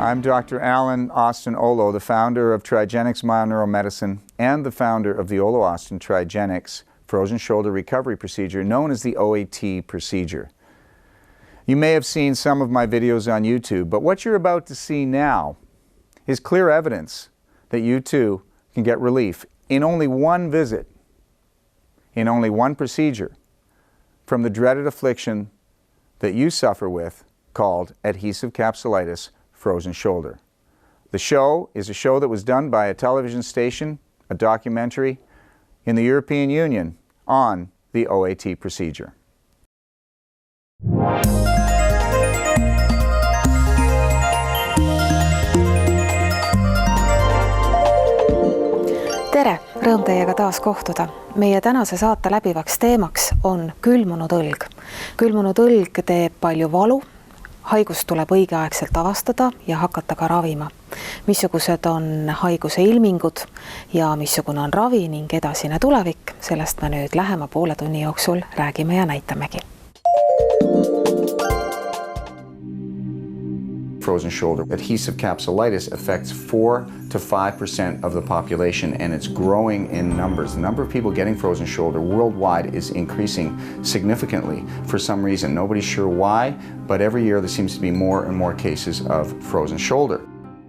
I'm Dr. Allan Austin Oolo, the founder of Trigenics Myoneuromedicine and the founder of the Oolo-Austin Trigenics frozen shoulder recovery procedure known as the OAT procedure. You may have seen some of my videos on YouTube, but what you're about to see now is clear evidence that you too can get relief in only one visit, in only one procedure, from the dreaded affliction that you suffer with called adhesive capsulitis frozen shoulder. The show is a show that was done by a television station, a documentary in the European Union on the OAT procedure. Tere! Rõõm teiega taas kohtuda. Meie tänase saate läbivaks teemaks on külmunud õlg. Külmunud õlg teeb palju valu, haigust tuleb õigeaegselt avastada ja hakata ka ravima. Missugused on haiguse ilmingud ja missugune on ravi ning edasine tulevik, sellest me nüüd lähema poole tunni jooksul räägime ja näitamegi. Frozen shoulder. Adhesive capsulitis affects 4 to 5% of the population, and it's growing in numbers. The number of people getting frozen shoulder worldwide is increasing significantly for some reason. Nobody's sure why, but every year there seems to be more and more cases of frozen shoulder.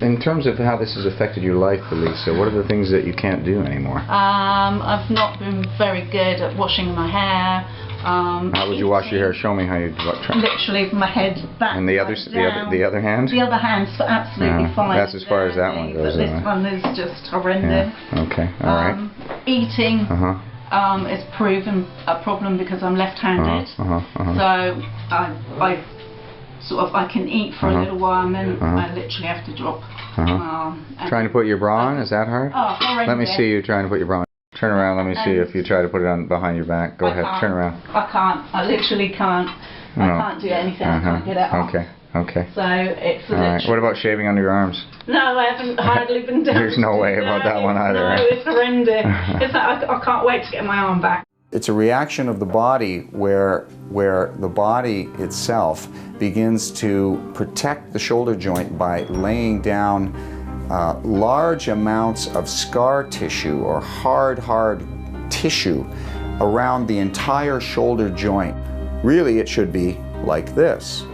In terms of how this has affected your life, Lisa, what are the things that you can't do anymore? I've not been very good at washing my hair. How would you wash your hair? Show me how you try. Literally my head back. And the other hand? The other hand's absolutely fine. That's as far as that one goes. But this one is just horrendous. Yeah. Okay, all right. Eating is proven a problem because I'm left-handed. So I can eat for a little while and then I literally have to drop. Trying to put your bra on, is that hard? Oh, horrendous. Let me see you trying to put your bra on. Turn around, let me see if you try to put it on behind your back. Go ahead, turn around. I can't, I literally can't. I can't do anything, I can't get it off. Okay. So it's Alright, what about shaving under your arms? No, I haven't hardly been doing. There's no way about that one either. No, it's horrendous. It's like I can't wait to get my arm back. It's a reaction of the body where the body itself begins to protect the shoulder joint by laying down large amounts of scar tissue or hard tissue around the entire shoulder joint. Really, it should be like this.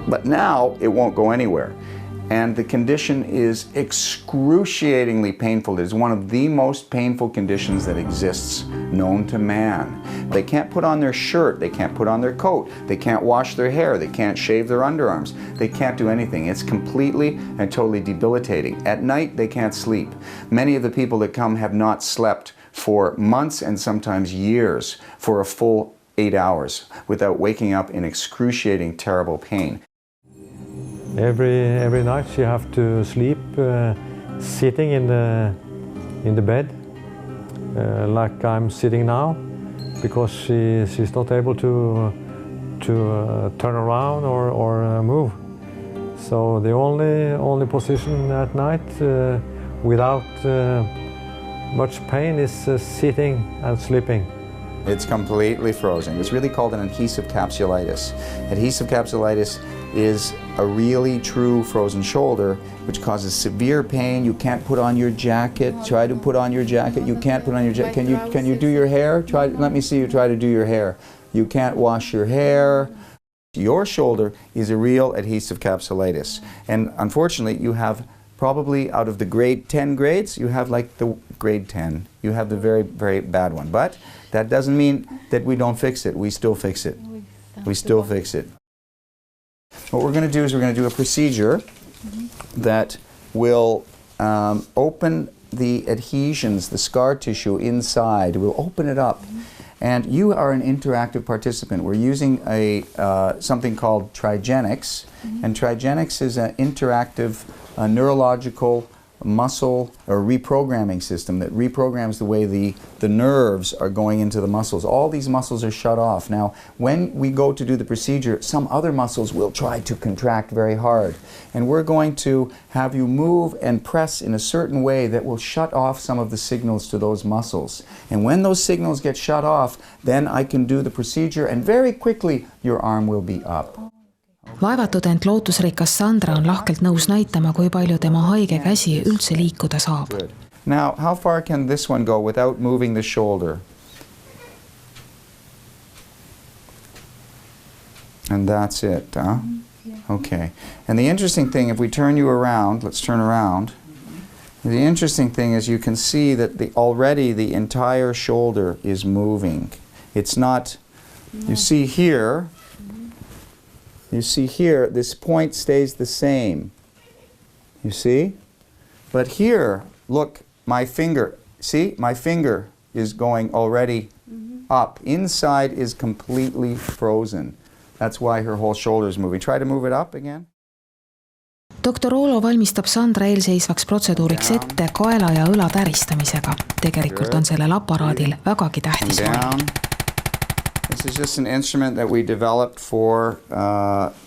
But now it won't go anywhere. And the condition is excruciatingly painful. It is one of the most painful conditions that exists known to man. They can't put on their shirt, they can't put on their coat, they can't wash their hair, they can't shave their underarms, they can't do anything. It's completely and totally debilitating. At night, they can't sleep. Many of the people that come have not slept for months and sometimes years for a full 8 hours without waking up in excruciating, terrible pain. Every night she have to sleep sitting in the bed like I'm sitting now, because she's not able to turn around or move. So the only position at night without much pain is sitting and sleeping. It's completely frozen. It's really called an adhesive capsulitis. Adhesive capsulitis is a really true frozen shoulder which causes severe pain. You can't put on your jacket. Try to put on your jacket. You can't put on your jacket. Can you do your hair? Let me see you try to do your hair. You can't wash your hair. Your shoulder is a real adhesive capsulitis. And unfortunately, you have probably out of the grade 10 grades, you have like the grade 10. You have the very, very bad one. But that doesn't mean that we don't fix it. We still fix it. We still fix it. What we're going to do is we're going to do a procedure that will open the adhesions, the scar tissue inside. We'll open it up. And you are an interactive participant. We're using something called Trigenics. And Trigenics is an interactive neurological muscle or reprogramming system that reprograms the way the nerves are going into the muscles. All these muscles are shut off. Now, when we go to do the procedure, some other muscles will try to contract very hard. And we're going to have you move and press in a certain way that will shut off some of the signals to those muscles. And when those signals get shut off, then I can do the procedure and very quickly your arm will be up. Vaevatud ent lootusrikas Sandra on lahkelt nõus näitama, kui palju tema haige käsi üldse liikuda saab. Now, how far can this one go without moving the shoulder? And that's it, huh? Okay. And the interesting thing, if we turn you around, let's turn around. The interesting thing is you can see that already the entire shoulder is moving. It's not, you see here, this point stays the same. You see? But here, look, my finger, see? My finger is going already up. Inside is completely frozen. That's why her whole shoulder is moving. Try to move it up again. Doktor Oolo valmistab Sandra eelseisvaks protseduuriks ette kaela ja õla täristamisega. Tegelikult on sellel aparaadil vägagi tähtis roll. This is just an instrument that we developed for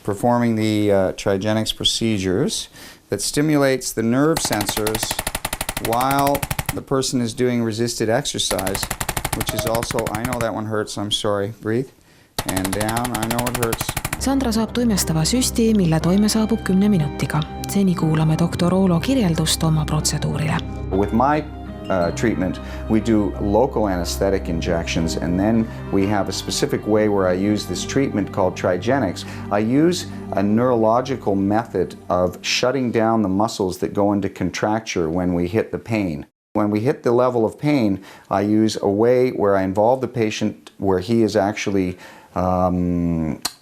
performing the Trigenics procedures that stimulates the nerve sensors while the person is doing resisted exercise, which is also, I know that one hurts, I'm sorry, breathe, and down, I know it hurts. Sandra saab tuimestava süsti, mille toime saabub 10 minutiga. Seni kuulame doktor Oolo kirjeldust oma protseduurile. With my treatment, we do local anesthetic injections, and then we have a specific way where I use this treatment called Trigenics. I use a neurological method of shutting down the muscles that go into contracture when we hit the pain. When we hit the level of pain, I use a way where I involve the patient where he is actually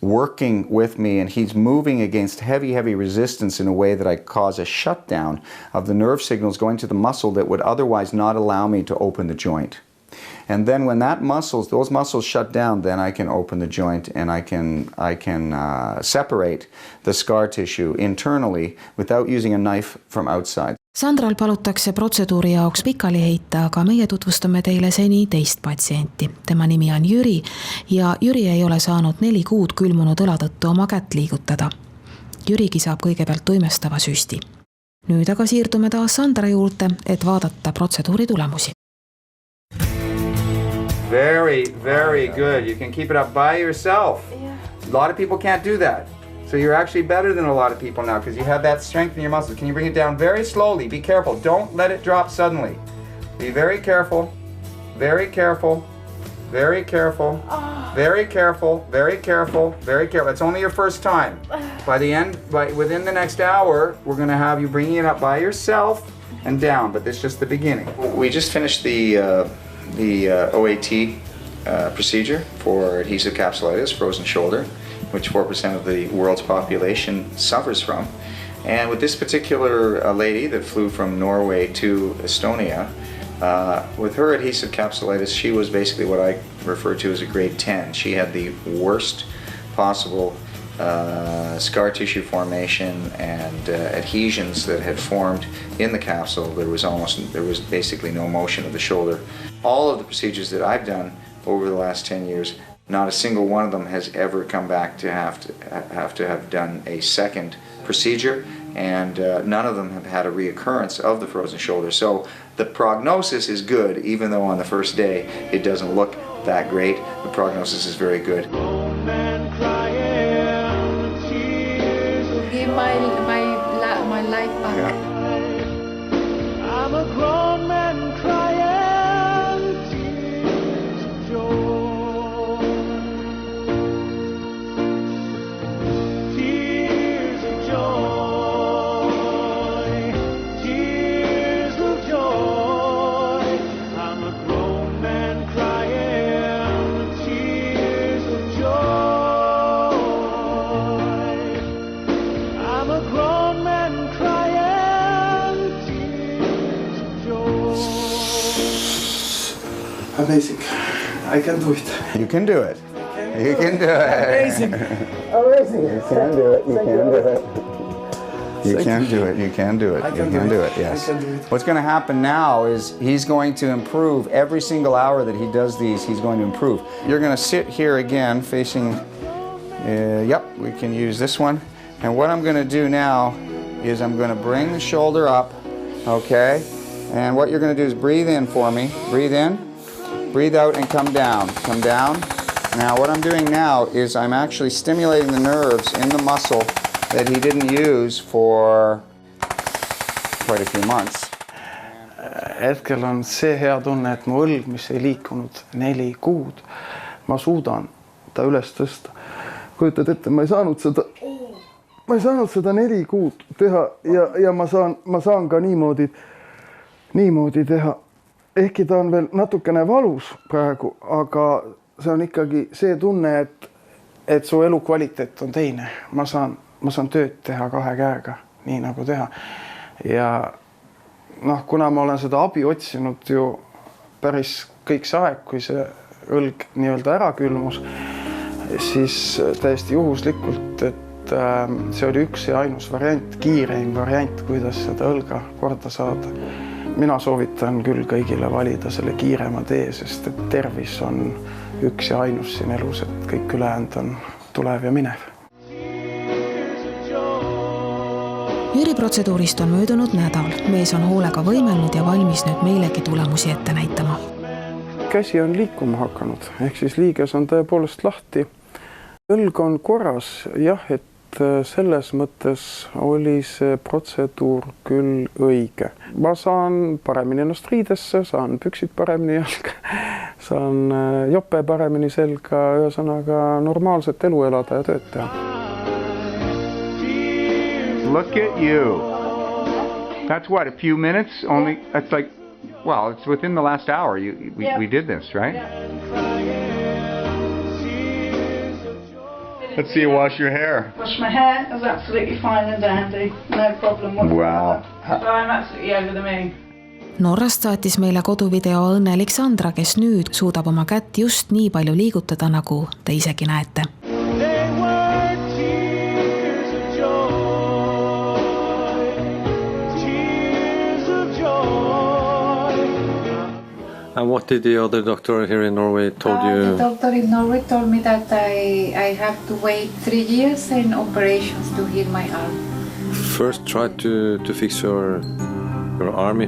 working with me and he's moving against heavy resistance in a way that I cause a shutdown of the nerve signals going to the muscle that would otherwise not allow me to open the joint. And then when those muscles shut down, then I can open the joint and I can separate the scar tissue internally without using a knife from outside. Sandral palutakse protseduuri jaoks pikali heita, aga meie tutvustame teile seni teist patsienti. Tema nimi on Jüri ja Jüri ei ole saanud 4 kuud külmunud õla tõttu oma kätt liigutada. Jürigi saab kõigepealt tuimestava süsti. Nüüd aga siirdume taas Sandra juurde, et vaadata protseduuri tulemusi. Very good. You can keep it up by yourself. A lot of people can't do that. So you're actually better than a lot of people now because you have that strength in your muscles. Can you bring it down very slowly? Be careful. Don't let it drop suddenly. Be very careful. Very careful. Very careful. Very careful. Very careful. Very careful. It's only your first time. Within the next hour, we're going to have you bringing it up by yourself and down, but that's just the beginning. We just finished the OAT procedure for adhesive capsulitis, frozen shoulder, which 4% of the world's population suffers from. And with this particular lady that flew from Norway to Estonia, with her adhesive capsulitis, she was basically what I refer to as a grade 10. She had the worst possible scar tissue formation and adhesions that had formed in the capsule. There was basically no motion of the shoulder. All of the procedures that I've done over the last 10 years, not a single one of them has ever come back to have done a second procedure, and none of them have had a reoccurrence of the frozen shoulder. So the prognosis is good, even though on the first day it doesn't look that great. The prognosis is very good. Give my life back. Yeah. I'm a grown man crying tears of joy. Tears of joy. Tears of joy. I'm a grown man crying tears of joy. I'm a grown man crying tears of joy. Amazing. I can do it. You can do it. You can do it. Amazing. Amazing. You can do it. You can do it. You can do it. You can do it. You can do it. Yes. I can do it. What's going to happen now is he's going to improve every single hour that he does these. He's going to improve. You're going to sit here again facing. Yep, we can use this one. And what I'm going to do now is I'm going to bring the shoulder up. Okay. And what you're going to do is breathe in for me. Breathe in. Breathe out and come down. Come down Now what I'm doing now is I'm actually stimulating the nerves in the muscle that he didn't use for quite a few months. Hetkel on see hea tunne, et mu õlg, mis ei liikunud 4 kuud, ma suudan ta üles tõsta. Kujutad ette, ma ei saanud seda 4 kuud teha ja ma saan ka niimoodi teha. Ehkki ta on veel natukene valus praegu, aga see on ikkagi see tunne, et su elukvaliteet on teine. Ma saan tööd teha 2 käega, nii nagu teha. Ja kuna ma olen seda abi otsinud ju päris kõik see aeg, kui see õlg nii-öelda ära külmus, siis täiesti juhuslikult, et see oli üks ja ainus variant, kiireim variant, kuidas seda õlga korda saada. Mina soovitan küll kõigile valida selle kiirema tee, sest et tervis on üks ja ainus siin elus, et kõik ülejäänud on tulev ja minev. Jüri protseduurist on möödunud nädal. Mees on hoolega võimelnud ja valmis nüüd meilegi tulemusi ette näitama. Käsi on liikuma hakanud, ehk siis liiges on tõepoolest lahti. Õlg on korras, jah, et selles mõttes oli see protseduur küll õige. Ma saan paremini ennast riidesse, saan püksid paremini jalga, saan jope paremini selga, ühesõnaga normaalset elu elada ja tööd teha. Look at you. That's what, a few minutes? Only, that's like, well, it's within the last hour we did this, right? Let's see you wash your hair. Wash my hair, it was absolutely fine and dandy. No problem whatsoever. Wow. So I'm absolutely over the moon. Norrast saatis meile koduvideo õnnelik Sandra, kes nüüd suudab oma kätt just nii palju liigutada, nagu te isegi näete. And what did the other doctor here in Norway told you? The doctor in Norway told me that I have to wait 3 years and operations to heal my arm. First try to fix your arm.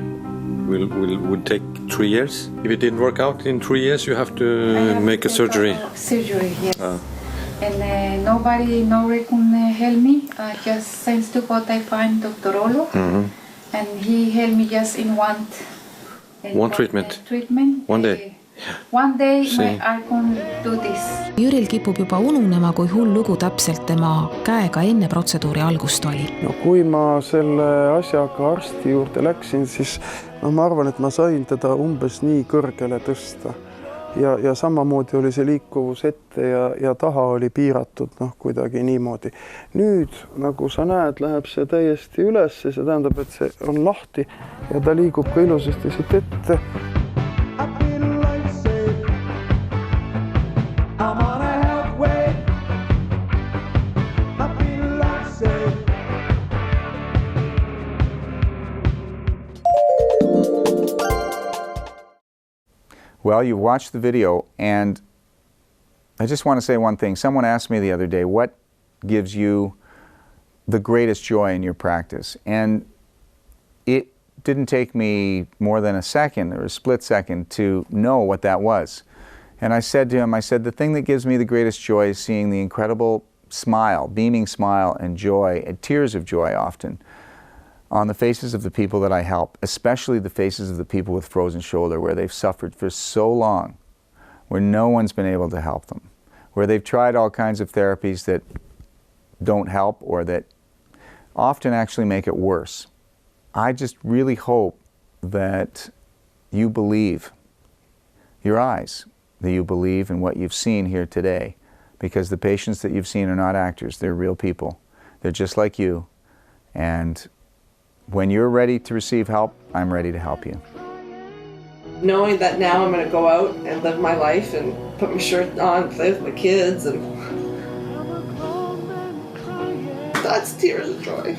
Would take 3 years. If it didn't work out in 3 years, you have to make a surgery. Surgery, yes. And nobody in Norway can help me. Just thanks to God I find Dr. Oolo. And he helped me just in one treatment. One day. One day I can do this. Jüril kipub juba ununema, kui hull lugu täpselt tema käega enne protseduuri algust oli. No, kui ma selle asjaga arsti juurde läksin, siis ma arvan, et ma sain teda umbes nii kõrgele tõsta. Ja samamoodi oli see liikuvus ette ja taha oli piiratud kuidagi niimoodi. Nüüd, nagu sa näed, läheb see täiesti üles, see tähendab, et see on lahti ja ta liigub ka ilusasti siit ette. Well, you've watched the video, and I just want to say one thing. Someone asked me the other day, what gives you the greatest joy in your practice? And it didn't take me more than a second or a split second to know what that was. And I said to him, the thing that gives me the greatest joy is seeing the incredible smile, beaming smile and joy, and tears of joy often, on the faces of the people that I help, especially the faces of the people with frozen shoulder, where they've suffered for so long, where no one's been able to help them, where they've tried all kinds of therapies that don't help or that often actually make it worse. I just really hope that you believe, your eyes, that you believe in what you've seen here today, because the patients that you've seen are not actors, they're real people. They're just like you, and when you're ready to receive help, I'm ready to help you. Knowing that now I'm going to go out and live my life and put my shirt on, play with my kids, and that's tears of joy.